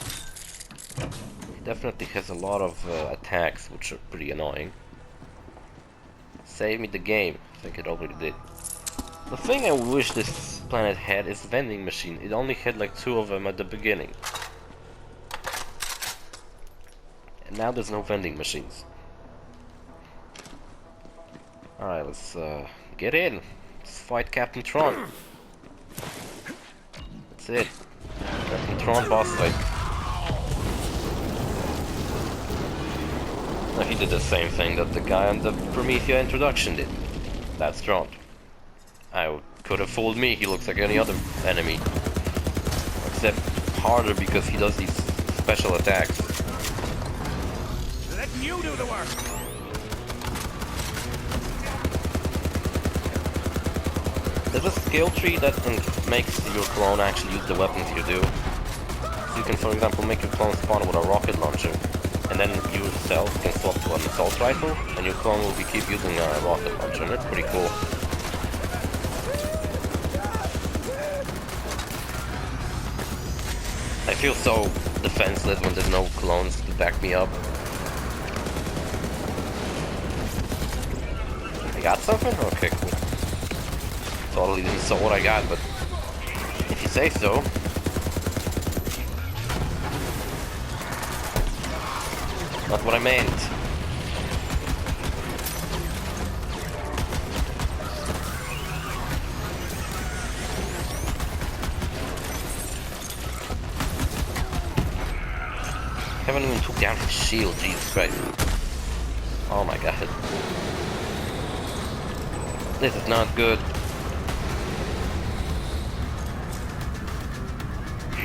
He definitely has a lot of attacks, which are pretty annoying. Save me the game. I think it already did. The thing I wish this planet had is vending machine. It only had like 2 of them at the beginning. And now there's no vending machines. Alright, let's get in. Let's fight Captain Traunt. That's it. Captain Traunt boss fight. Now he did the same thing that the guy on the Promethea introduction did. That's Traunt. Could have fooled me, he looks like any other enemy. Except harder because he does these special attacks. Let you do the work. There's a skill tree that makes your clone actually use the weapons you do. So you can, for example, make your clone spawn with a rocket launcher, and then you yourself can swap to an assault rifle, and your clone will keep using a rocket launcher, and that's pretty cool. I feel so defenseless when there's no clones to back me up. I got something? Okay, cool. Totally didn't saw what I got, but if you say so. Not what I meant. Haven't even took down his shield, Jesus Christ. Oh my god. This is not good.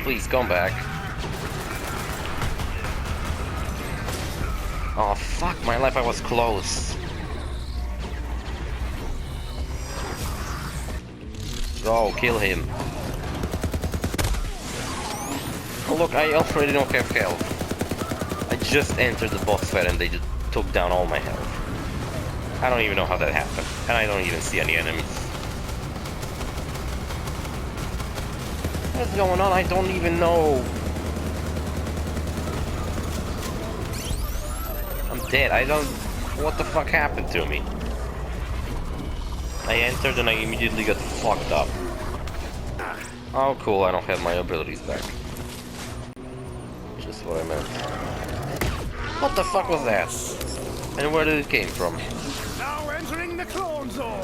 Please come back. Oh fuck my life, I was close. Go, kill him. Oh look, I already don't have health. I just entered the boss fight and they just took down all my health. I don't even know how that happened. And I don't even see any enemies. What's going on? I don't even know. I'm dead. I don't... What the fuck happened to me? I entered and I immediately got fucked up. Oh cool, I don't have my abilities back. Just what I meant. What the fuck was that? And where did it came from? Now entering the clone zone.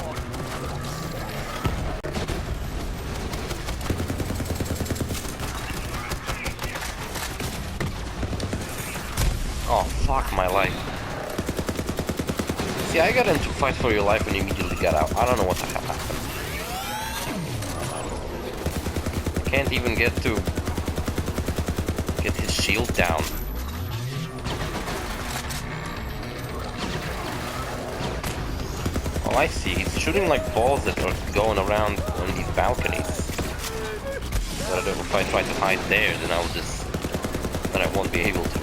Oh fuck my life. See, I got into fight for your life and immediately got out. I don't know what the hell happened. I can't even get his shield down. Oh, I see. He's shooting like balls that are going around on these balconies. But if I try to hide there, then then I won't be able to.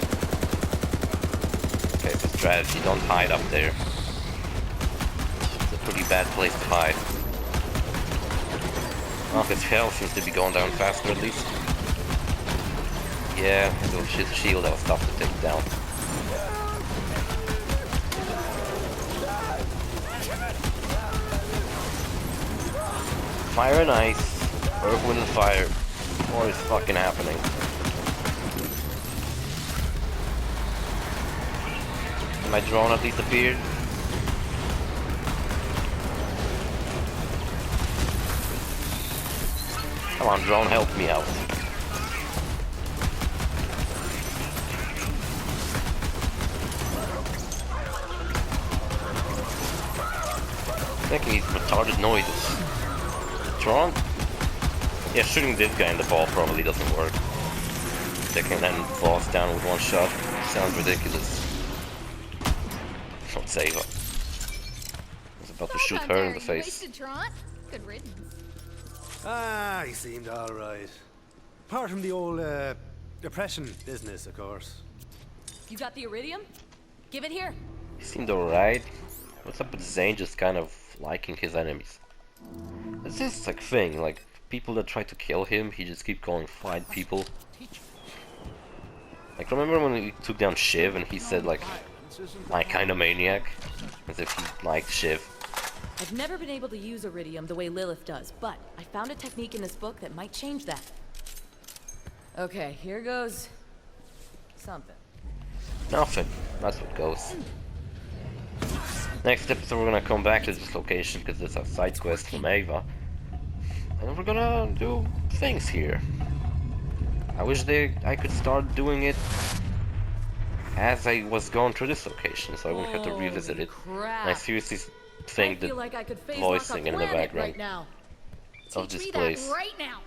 Okay, the strategy, don't hide up there. It's a pretty bad place to hide. Oh, his health seems to be going down faster at least. Yeah, his shield, that was tough to take down. Fire and ice, earth, wind and fire. What is fucking happening? My drone at least appeared. Come on, drone, help me out. Making these retarded noises. Traunt? Yeah, shooting this guy in the ball probably doesn't work. Taking that boss down with one shot sounds ridiculous. Don't save her. I was about to shoot her in the face. Wasted Traunt? Good riddance. Ah, he seemed alright. Apart from the old, depression business, of course. You got the iridium? Give it here. He seemed alright. What's up with Zane just kind of liking his enemies? It's this like thing, like people that try to kill him, he just keep going fight people. Like remember when he took down Shiv and he said like, my kind of maniac? As if he liked Shiv. I've never been able to use iridium the way Lilith does, but I found a technique in this book that might change that. Okay, here goes something. Nothing. That's what goes. Next episode we're gonna come back to this location because it's a side quest from Ava. And we're gonna do things here. I wish I could start doing it as I was going through this location so I wouldn't have to revisit it. Crap. I seriously think that like I could phase voicing in the background right now. of this place right now.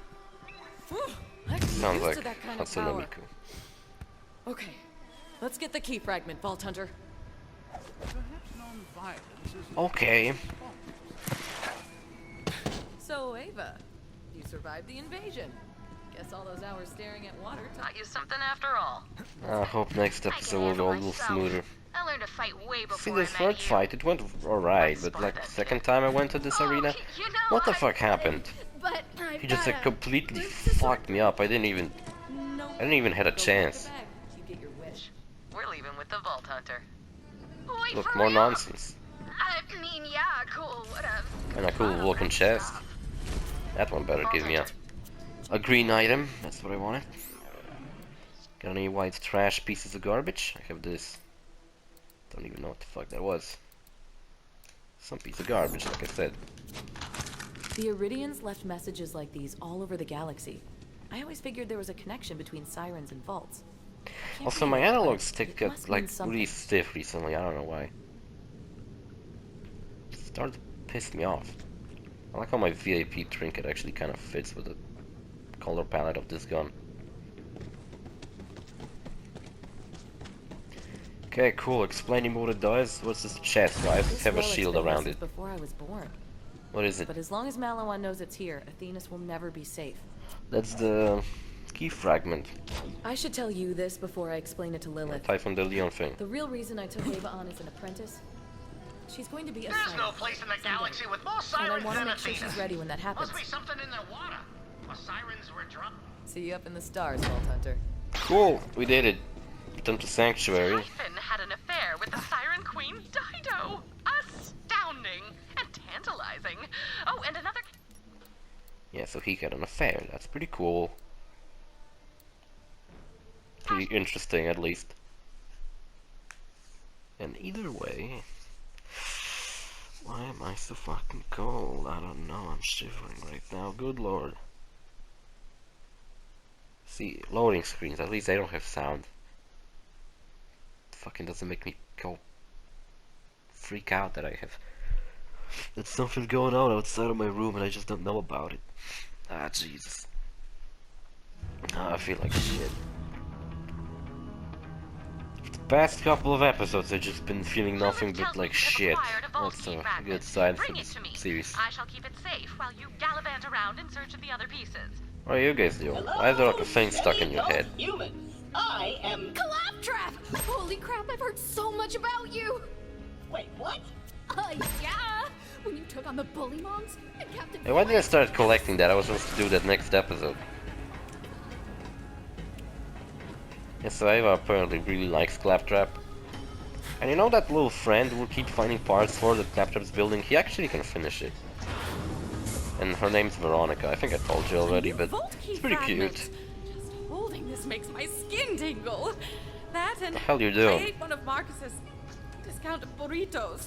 sounds like that kind of Hatsune power. Miku. Okay, let's get the key fragment, Vault Hunter. Okay. So, Ava, you survived the invasion. Guess all those hours staring at water Taught you something after all. I hope next episode will go a little smoother. I learned to fight way before See, I this met first you. fight, it went alright, but like the second time I went to this arena, You know, what the fuck happened? But He just like completely fucked me up. I didn't even had a chance. You get your wish. We're leaving with the Vault Hunter. Wait, Look, for more real? nonsense. I mean, yeah, cool, whatever. And a cool looking chest. That one better give me a green item. That's what I wanted. Got any white trash pieces of garbage? I have this. Don't even know what the fuck that was. Some piece of garbage, like I said. The Iridians left messages like these all over the galaxy. I always figured there was a connection between sirens and vaults. Also, my analog stick got like really stiff recently. I don't know why. It started to piss me off. I like how my VIP trinket actually kind of fits with the color palette of this gun. Okay, cool. Explaining what it does. What's this chest? Why does it have a shield around it? Before I was born. What is it? But as long as Malawan knows it's here, Athenas will never be safe. That's the key fragment. I should tell you this before I explain it to Lilith. Typhon de Leon thing. The real reason I took Ava on as an apprentice, she's going to be a There's siren no place in the galaxy with more and sirens I want to than make sure Athena. she's ready when that happens. Must be something in the water. The sirens were drunk. See you up in the stars, Vault Hunter. Cool, we did it. Return to Sanctuary. Typhon had an affair with the Siren Queen Dido. Astounding and tantalizing. Oh, and another. Yeah, so he had an affair. That's pretty cool. Pretty interesting, at least. And either way, why am I so fucking cold? I don't know. I'm shivering right now. Good lord. See, loading screens. At least they don't have sound. Fucking doesn't make me go freak out that I have that something going on outside of my room and I just don't know about it. Ah, Jesus. I feel like shit. For the past couple of episodes I've just been feeling nothing but like shit. That's a good sign for this series. I shall keep it safe while you gallivant around in search of the other pieces. What are you guys doing? Why is there like a thing stuck in your head? Humans. I am. Claptrap! Holy crap, I've heard so much about you! Wait, what? Yeah! When you took on the Bullymons and Captain Hey, why did I start collecting that? I was supposed to do that next episode. Yes, so Ava apparently really likes Claptrap. And you know that little friend we'll keep finding parts for that Claptrap's building? He actually can finish it. And her name's Veronica. I think I told you already, but it's pretty cute. Just holding this makes my skin tingle. That and What the hell you I doing? ate one of Marcus's discounted burritos.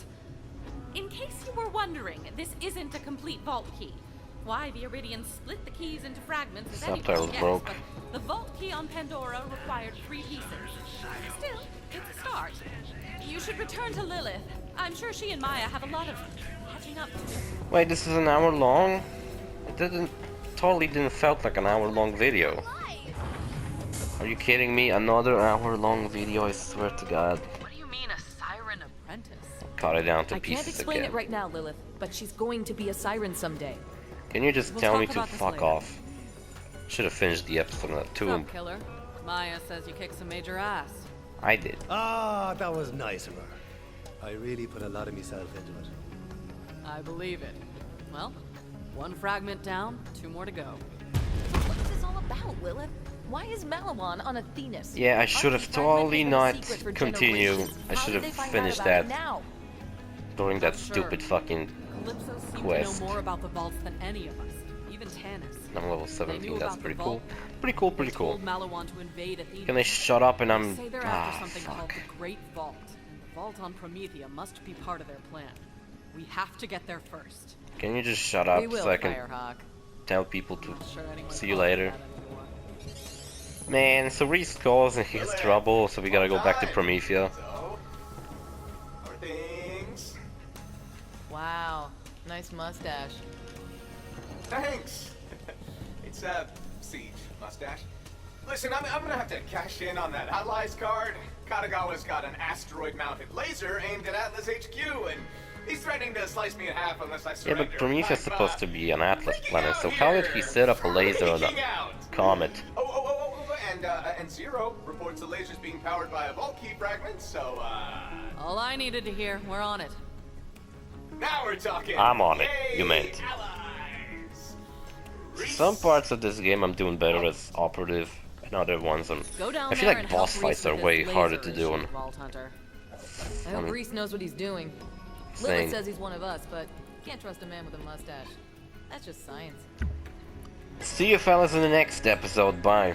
In case you were wondering, this isn't a complete vault key. Why the Iridians split the keys into fragments is Subtitles anyone's guess, broke. but the vault key on Pandora required 3 pieces. Still, it's a start. You should return to Lilith. I'm sure she and Maya have a lot of catching up to do. Wait, this is an hour long? It totally didn't felt like an hour long video. Are you kidding me? Another hour long video, I swear to God. What do you mean, a siren apprentice? Cut it down to I can't pieces explain again. it right now, Lilith, but she's going to be a siren someday. Can you just We'll tell me talk to about this fuck later. off? Should have finished the episode on that tomb. Killer. Maya says you kicked some major ass. I did. Ah, that was nice of her. I really put a lot of myself into it. I believe it. Well, 1 fragment down, 2 more to go. What is this all about, Lilith? Why is Malawan on Athenas? Yeah, I should have Aren't these fragments totally been a not secret for continued. generations? I How should did have they find out finished about it that now? during that Sure. stupid fucking Calypso seemed quest. to know more about the vaults than any of us, even Tanis. I'm level They 17, knew that's about pretty the cool. vault. Pretty cool, pretty cool. Told Malawan to invade Athena. Can they shut up and I'm... They say they're after Ah, something called fuck. the Great Vault, and the vault on Promethea must be part of their plan. We have to get there first. Can you just shut up We will, so I can Firehawk. tell people to Not sure anyone see you calls it later? that anymore. Man, so Reese calls and he has trouble, so we gotta go back to Promethea. So, more things. Wow, nice mustache. Thanks. It's a siege mustache. Listen, I'm gonna have to cash in on that Allies card. Katagawa's got an asteroid-mounted laser aimed at Atlas HQ, and he's threatening to slice me in half unless I Yeah, surrender. but Prometheus is I'm, supposed to be an Atlas freaking planet, out so how did he here. set up a laser on a Freaking out. comet? And Zero reports the laser's being powered by a vault key fragment, so, All I needed to hear, we're on it. now we're talking. I'm on it, Yay, you meant. Allies. Some parts of this game I'm doing better as operative, and other ones Go down I feel there like and help boss Reese fights are with way this harder laser to do issue, on. Vault Hunter. I hope Reese knows what he's doing. Same. Lilith says he's one of us, but can't trust a man with a mustache. That's just science. See you fellas in the next episode, bye.